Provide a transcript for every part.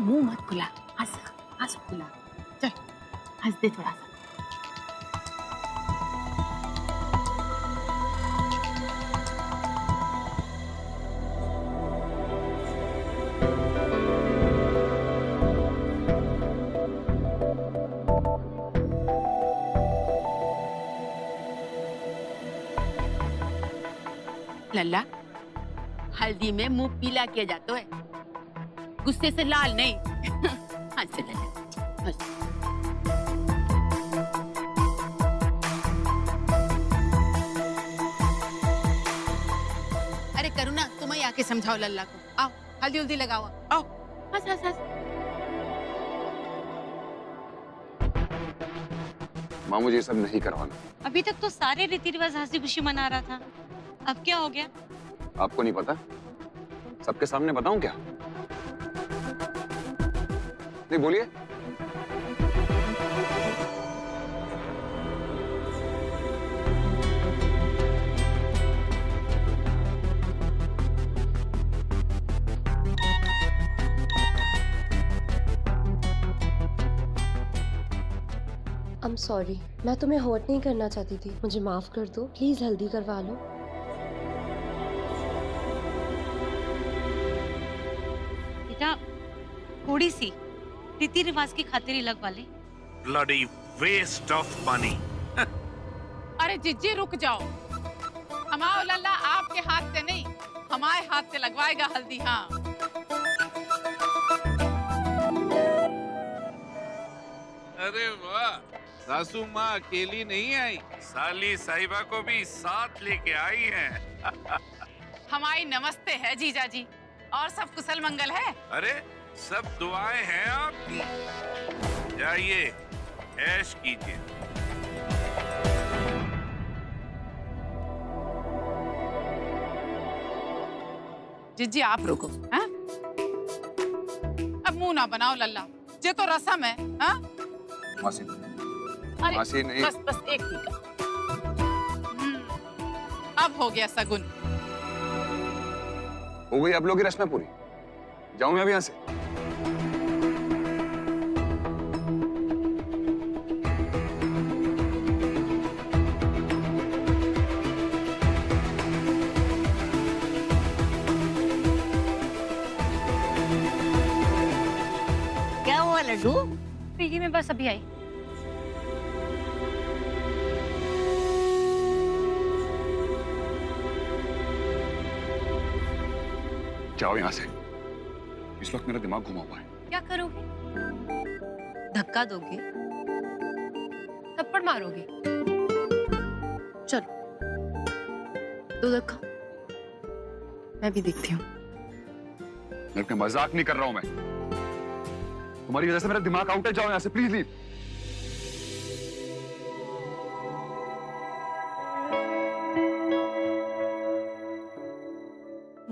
मुंह मत खुला, हंस हंस खुला, चल हंस दे थोड़ा सा। लल्ला, हल्दी में मुंह पीला किया जाता है, गुस्से से लाल नहीं। हंस लल्ला, हंस। अरे करुणा, तुम ही आके समझाओ लल्ला को। आओ, हल्दी उल्दी लगाओ, आओ, हंस हंस हंस। माँ, मुझे ये सब नहीं करवाना। अभी तक तो सारे रीति रिवाज हंसी खुशी मना रहा था, अब क्या हो गया? आपको नहीं पता? सबके सामने बताऊं क्या? नहीं, बोलिए। I'm sorry, मैं तुम्हें हर्ट नहीं करना चाहती थी, मुझे माफ कर दो, प्लीज हल्दी करवा लो। बेटा, थोड़ी सी रीति रिवाज की खातिर ही लगवा ले। Bloody waste of money. अरे जिज्जी रुक जाओ, हमाओ लल्ला आपके हाथ से नहीं, हमारे हाथ से लगवाएगा हल्दी। हाँ, अरे वाह, सासू माँ अकेली नहीं आई, साली साहिबा को भी साथ लेके आई हैं। हमारी नमस्ते है जीजा जी, और सब कुशल मंगल है। अरे सब दुआएं हैं आपकी, जाइए ऐश कीजिए। जिज्जी आप रुको, हाँ? अब मुंह ना बनाओ लल्ला, ये तो रसम है। हाँ? मासी, अरे मासी नहीं। बस बस एक टीका। अब हो गया सगुन। हो गई आप लोगों की रस्में पूरी। जाऊं मैं अभी यहाँ से? क्या हुआ लड्डू? पीजी में बस अभी आई। जाओ यहाँ से, इस वक्त मेरा दिमाग घुमा हुआ है। क्या करोगे? धक्का दोगे? थप्पड़ मारोगे? चलो, दो धक्का, मैं भी देखती हूँ। मैं अपना मजाक नहीं कर रहा हूं मैं। तुम्हारी वजह से मेरा दिमाग आउट है। जाओ यहाँ से, प्लीज लीव।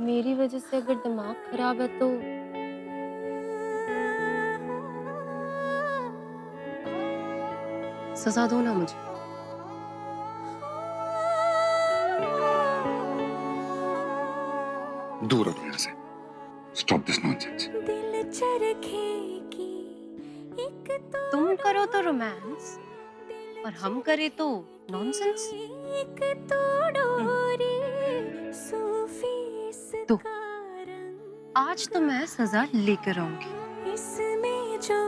मेरी वजह से अगर दिमाग खराब है तो सजा दो ना मुझे। दूर रहो यहाँ से। Stop this nonsense. तुम करो तो रोमांस और हम करे तो नॉनसेंस। तो आज तो मैं सजा लेकर आऊंगी। इसमें जो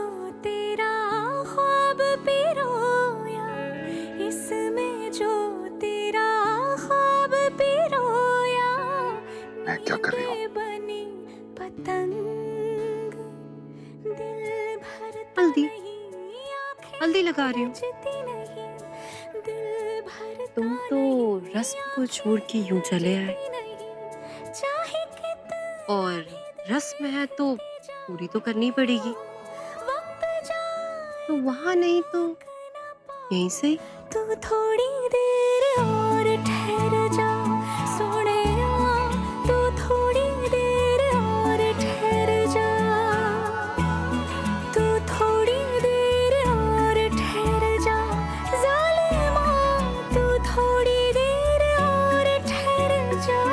तेरा ख्वाब पिरोया, इसमें जो तेरा ख्वाब पिरोया, मैं क्या कर रही हूँ? बनी पतंग, दिल भर हल्दी हल्दी लगा रही हूँ। तुम तो रस्म को छोड़ के यूं चले आए, और रस्म है तो पूरी तो करनी पड़ेगी। तो वहां नहीं तो यहीं से। तू थोड़ी देर और ठहर जा सोनिया, तू थोड़ी देर और ठहर जा, तू थोड़ी देर और ठहर जा ज़ालिमा, तू थोड़ी देर और ठहर जा।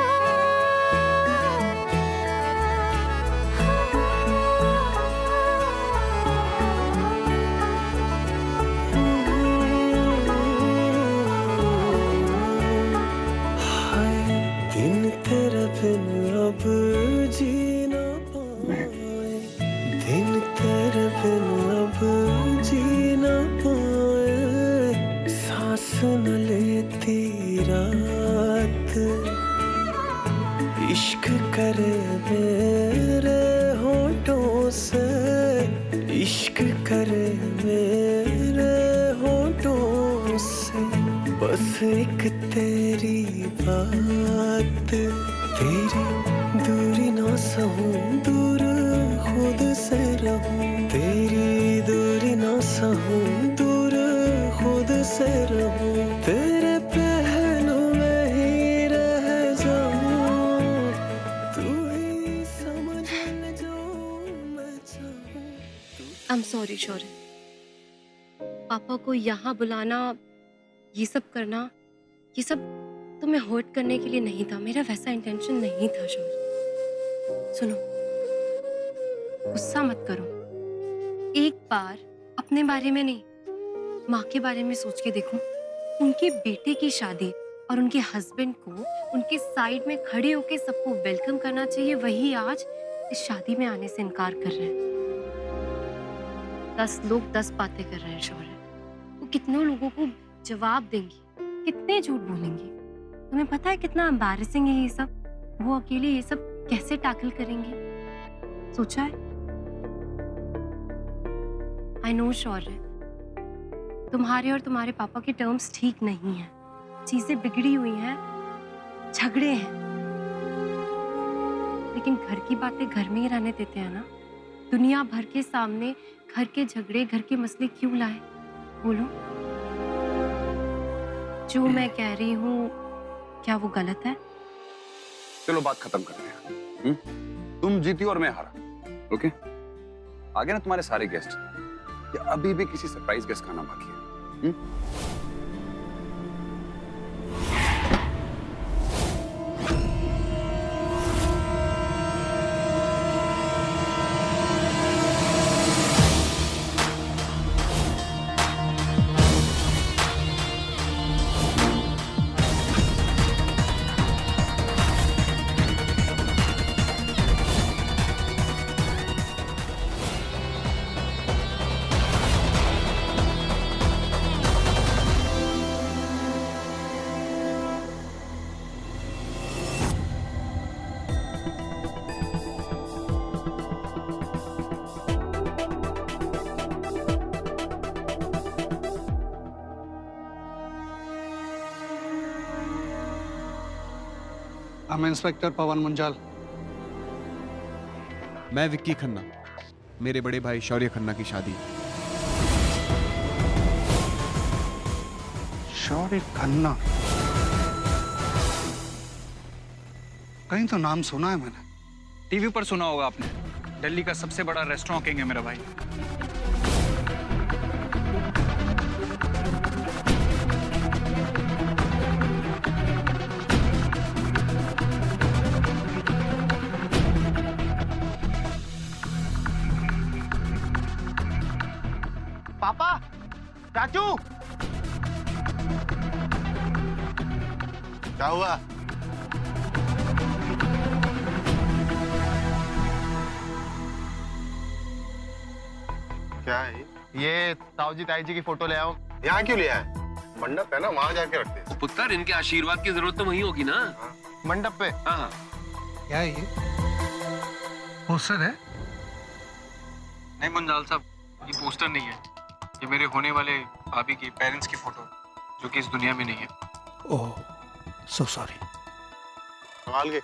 बिन अब जी ना पाए, दिन तेरे बिन अब जी ना पाए, सांस न लेती रात, इश्क करे मेरे होठों से, इश्क करे मेरे होठों से, बस एक तेरी बात, तेरी दूरी ना सहूं, दूर खुद से रहूं, तेरी दूरी ना सहूं, दूर खुद से रहूं, तेरे पहलू में ही रह जाऊं, तू ही समझ ले जो मैं चाहूं। आई एम सॉरी शौर्य, पापा को यहाँ बुलाना, ये सब करना, ये सब तुम्हें हर्ट करने के लिए नहीं था। मेरा वैसा इंटेंशन नहीं था शौर्य। सुनो, गुस्सा मत करो। एक बार अपने बारे में नहीं, माँ के बारे में सोच के देखो। उनके बेटे की शादी और उनके हस्बैंड को उनके साइड में खड़े होके सबको वेलकम करना चाहिए, वही आज इस शादी में आने से इनकार कर रहे हैं। 10 लोग 10 बातें कर रहे हैं शौर्य। वो कितने लोगों को जवाब देंगी, कितने झूठ बोलेंगी। तुम्हें पता है कितना एम्बैरेसिंग है ये सब। वो अकेले ये सब कैसे टैकल करेंगी, सोचा है? आई नो शौर्य, तुम्हारे और तुम्हारे पापा के टर्म्स ठीक नहीं हैं, चीजें बिगड़ी हुई हैं, झगड़े हैं, लेकिन घर की बातें घर में ही रहने देते हैं ना। दुनिया भर के सामने घर के झगड़े, घर के मसले क्यों लाए? बोलो, जो मैं कह रही हूँ क्या वो गलत है? चलो बात खत्म करते हैं। तुम जीती और मैं हारा, ओके? आगे ना तुम्हारे सारे गेस्ट, या अभी भी किसी सरप्राइज गेस्ट खाना बाकी है? I'm inspector Pawan Munjal. मैं विक्की खन्ना, मेरे बड़े भाई शौर्य खन्ना की शादी। शौर्य खन्ना, कहीं तो नाम सुना है मैंने। टीवी पर सुना होगा आपने। दिल्ली का सबसे बड़ा रेस्टोरेंट किंग है मेरा भाई। पापा, चाचू, क्या हुआ? क्या है ये ताऊजी ताई जी की फोटो ले आओ। यहाँ क्यों ले आए? मंडप है ना, वहां जाके रखते हैं। पुत्र, इनके आशीर्वाद की जरूरत तो वहीं होगी ना। मंडप पे? हाँ। क्या है ये? पोस्टर है? नहीं मुंजाल साहब, ये पोस्टर नहीं है। ये मेरे होने वाले भाभी की पेरेंट्स की फोटो, जो कि इस दुनिया में नहीं है। ओह, सो सॉरी। संभाल के।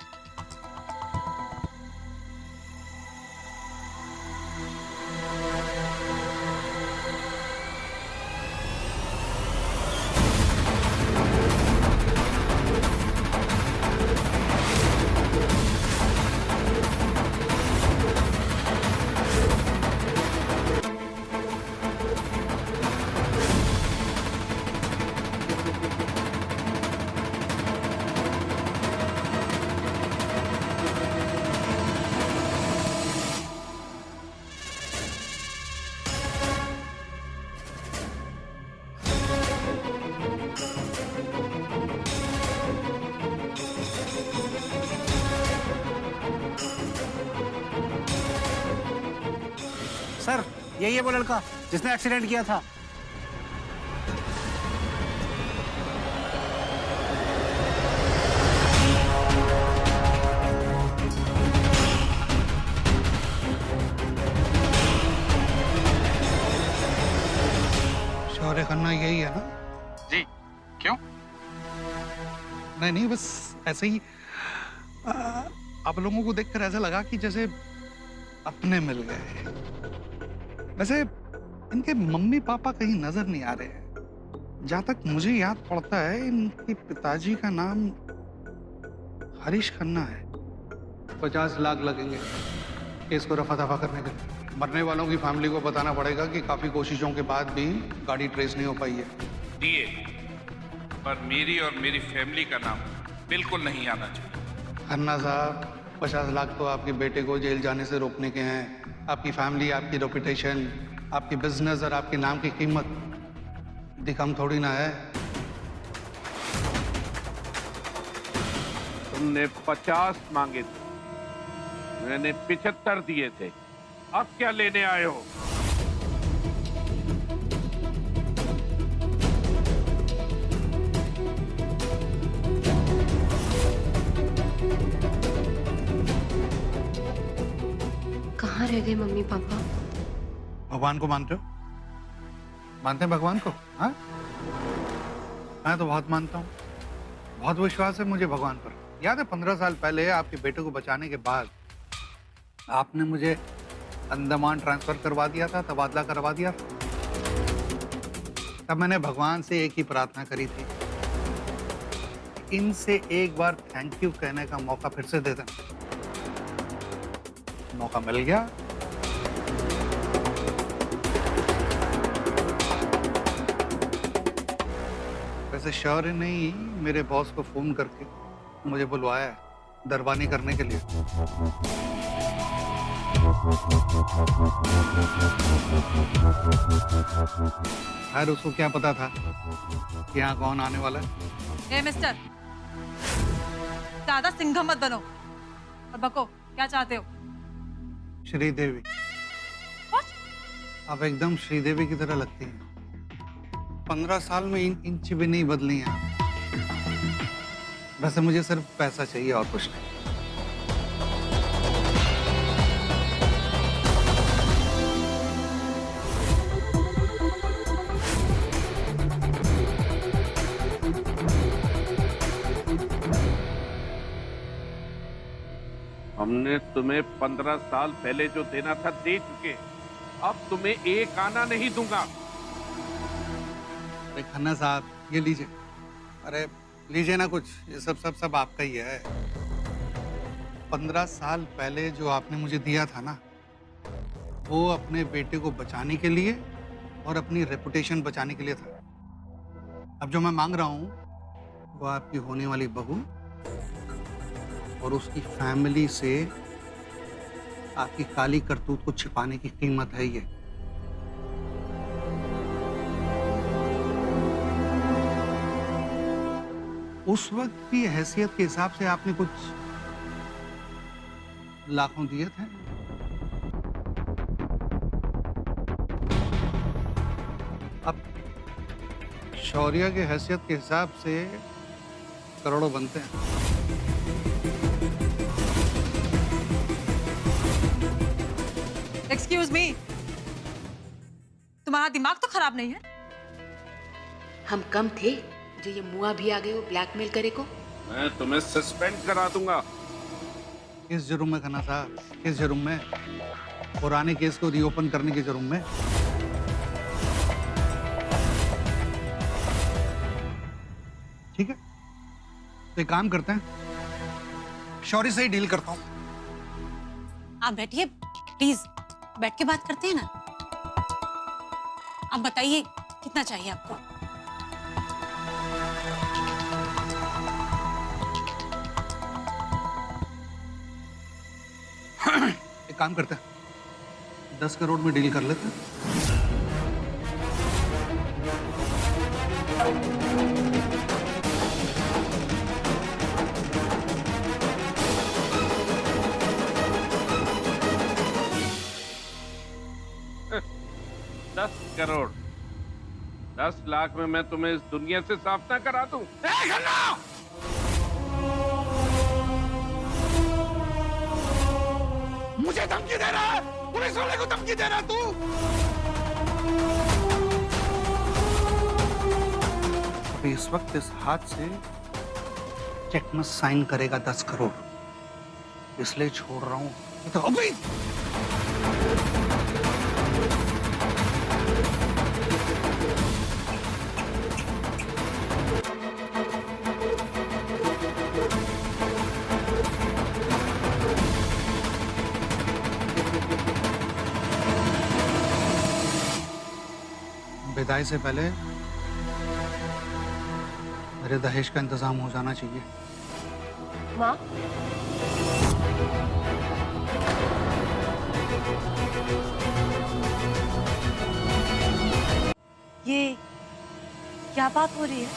सर यही है वो लड़का जिसने एक्सीडेंट किया था। शौर्य खन्ना यही है ना? जी क्यों? नहीं बस ऐसे ही आप लोगों को देखकर ऐसा लगा कि जैसे अपने मिल गए। वैसे इनके मम्मी पापा कहीं नजर नहीं आ रहे हैं। जहां तक मुझे याद पड़ता है इनके पिताजी का नाम हरीश खन्ना है। 50 लाख लगेंगे केस को रफा दफा करने के लिए। मरने वालों की फैमिली को बताना पड़ेगा कि काफी कोशिशों के बाद भी गाड़ी ट्रेस नहीं हो पाई है। दिए, पर मेरी और मेरी फैमिली का नाम बिल्कुल नहीं आना चाहिए। खन्ना साहब 50 लाख तो आपके बेटे को जेल जाने से रोकने के हैं। आपकी फैमिली, आपकी रेपुटेशन, आपकी बिजनेस और आपके नाम की कीमत दिखम थोड़ी ना है। तुमने 50 मांगे थे, मैंने 75 दिए थे। अब क्या लेने आए हो? कहाँ रह गए मम्मी पापा? भगवान को मानते हो? मानते हैं भगवान को? हाँ, मैं तो बहुत मानता हूँ। बहुत विश्वास है मुझे भगवान पर। याद है 15 साल पहले आपके बेटे को बचाने के बाद आपने मुझे अंडमान ट्रांसफर करवा दिया था, तबादला करवा दिया था। तब मैंने भगवान से एक ही प्रार्थना करी थी, इनसे एक बार थैंक यू कहने का मौका फिर से दे देना। मौका मिल गया। वैसे शौर्य ने ही मेरे बॉस को फोन करके मुझे बुलवाया है दरबानी करने के लिए। खैर उसको क्या पता था कि यहाँ कौन आने वाला है। ए मिस्टर, ज्यादा सिंघम मत बनो और बको। क्या चाहते हो? श्रीदेवी। आप एकदम श्रीदेवी की तरह लगती हैं। 15 साल में इंच भी नहीं बदली हैं। वैसे मुझे सिर्फ पैसा चाहिए और कुछ नहीं। हमने तुम्हें 15 साल पहले जो देना था दे चुके। अब तुम्हें एक आना नहीं दूंगा। अरे खन्ना साहब ये लीजिए। अरे लीजिए ना कुछ, ये सब आपका ही है। 15 साल पहले जो आपने मुझे दिया था ना, वो अपने बेटे को बचाने के लिए और अपनी रेपुटेशन बचाने के लिए था। अब जो मैं मांग रहा हूं वो आपकी होने वाली बहू और उसकी फैमिली से आपकी काली करतूत को छिपाने की कीमत है ये। उस वक्त की हैसियत के हिसाब से आपने कुछ लाखों दिए थे। अब शौर्य के हैसियत के हिसाब से करोड़ों बनते हैं। एक्सक्यूज मी, तुम्हारा दिमाग तो खराब नहीं है? हम कम थे जो ये मुआ भी आ गए वो ब्लैकमेल करे को। मैं तुम्हें सस्पेंड करा दूंगा। किस जुर्म में खन्ना साहब, किस जुर्म में? पुराने केस को रीओपन करने के जुर्म में। ठीक है, तो एक काम करते हैं, शौर्य से ही डील करता हूं। आप बैठिए प्लीज, बैठ के बात करते हैं ना। आप बताइए कितना चाहिए आपको? एक काम करते हैं, 10 करोड़ में डील कर लेते हैं। करोड़। 10 लाख में मैं तुम्हें इस दुनिया से साफ ना करा दूं। मुझे धमकी दे रहा है, पुलिस वाले को धमकी दे रहा है तू। अभी इस वक्त इस हाथ से चेक में साइन करेगा 10 करोड़, इसलिए छोड़ रहा हूं। तो अभी विदाई से पहले मेरे दहेज का इंतजाम हो जाना चाहिए। माँ, ये क्या बात हो रही है?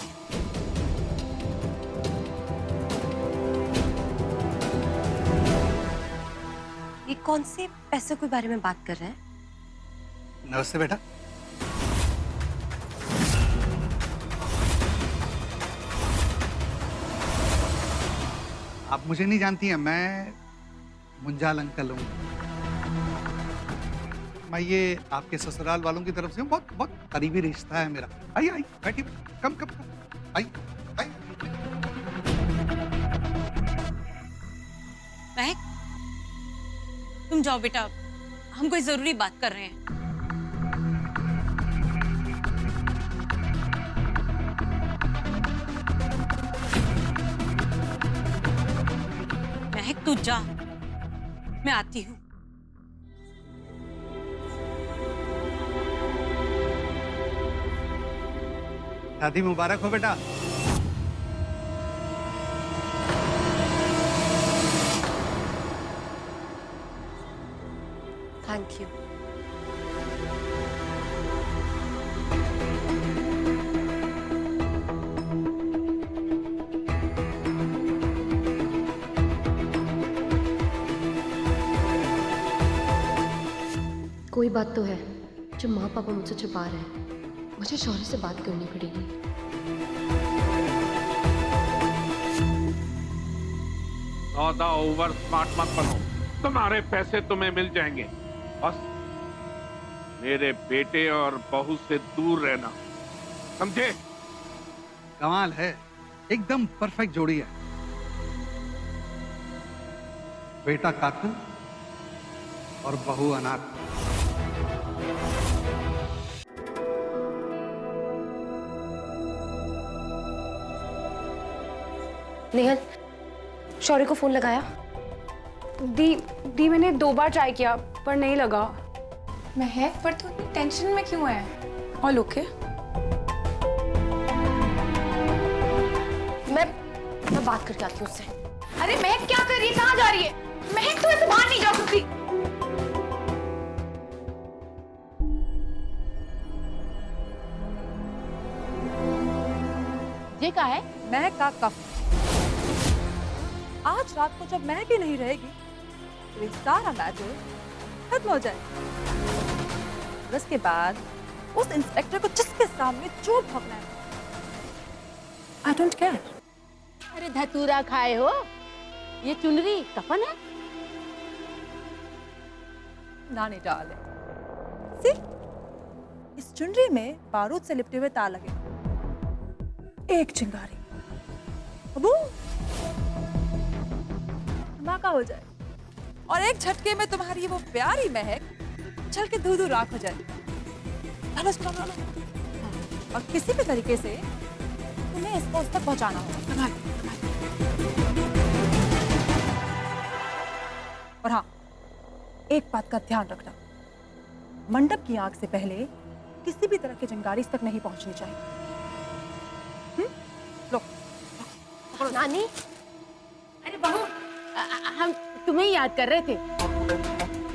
ये कौन से पैसे के बारे में बात कर रहे हैं? नमस्ते बेटा। आप मुझे नहीं जानती हैं, मैं मुंजाल अंकल हूँ। मैं ये आपके ससुराल वालों की तरफ से हूँ, बहुत बहुत करीबी रिश्ता है मेरा। आइए आइए, बैठिए, कम कम कम, आइए आइए। महक, तुम जाओ बेटा, हम कोई जरूरी बात कर रहे हैं। महक तू जा, मैं आती हूँ। शादी मुबारक हो बेटा। Thank you. कोई बात तो है जो माँ पापा मुझसे छुपा रहे हैं। मुझे शौर्य से बात करनी पड़ेगी। ज्यादा ओवर स्मार्ट मत बनो, तुम्हारे पैसे तुम्हें मिल जाएंगे। बस मेरे बेटे और बहू से दूर रहना, समझे? कमाल है, एकदम परफेक्ट जोड़ी है। बेटा कातिल और बहू अनाथ। नेहल, शौर्य को फोन लगाया? दी मैंने 2 बार ट्राई किया पर नहीं लगा। महक, पर तू इतनी टेंशन में क्यों है? All okay? मैं बात करके आती हूँ उससे। अरे महक क्या कर रही है? कहाँ जा रही है? महक तू ऐसे बाहर नहीं जा सकती। ये क्या है? महक का कफ। आज रात को जब महक ही नहीं रहेगी तो ये सारा मैटर खत्म हो जाए। उसके बाद उस इंस्पेक्टर को जिसके सामने जो भौंकना है, आई डोंट केयर। अरे धतूरा खाए हो? ये चुनरी कफन है? नानी डाले, सी इस चुनरी में बारूद से लिपटे हुए तार लगे, एक चिंगारी, अबू धमाका हो जाए और एक झटके में तुम्हारी वो प्यारी महक चल के धू धू राख हो जाए। और किसी भी तरीके से तुम्हें इसको उस तक पहुंचाना होगा। और हाँ, एक बात का ध्यान रखना, मंडप की आग से पहले किसी भी तरह की चिंगारी इस तक नहीं पहुंचनी चाहिए। लो नानी। अरे बहू, हम तुम्हें ही याद कर रहे थे।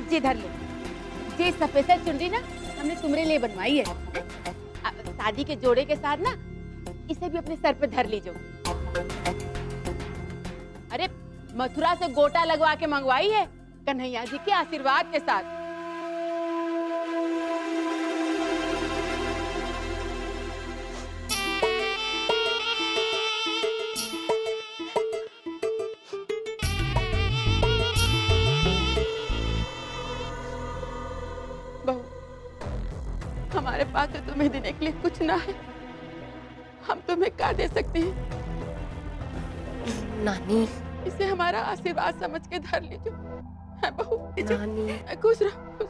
जी धर ले, ये सफेद चुनरी ना हमने तुम्हारे लिए बनवाई है। शादी के जोड़े के साथ ना इसे भी अपने सर पे धर लीजिए। अरे मथुरा से गोटा लगवा के मंगवाई है कन्हैया जी के आशीर्वाद के साथ। हमारे पास तो तुम्हें देने के लिए कुछ ना है, हम तुम्हें क्या दे सकते हैं? नानी, इसे हमारा आशीर्वाद समझ के धर लीजिए। है बहू, नानी, खुश रहो, खुश।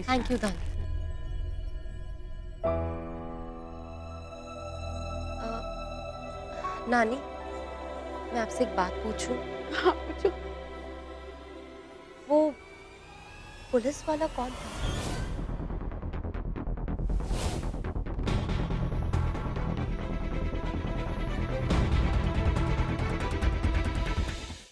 थैंक यू नानी। नानी, मैं आपसे एक बात पूछूं? हाँ पूछो। वो पुलिस वाला कौन था?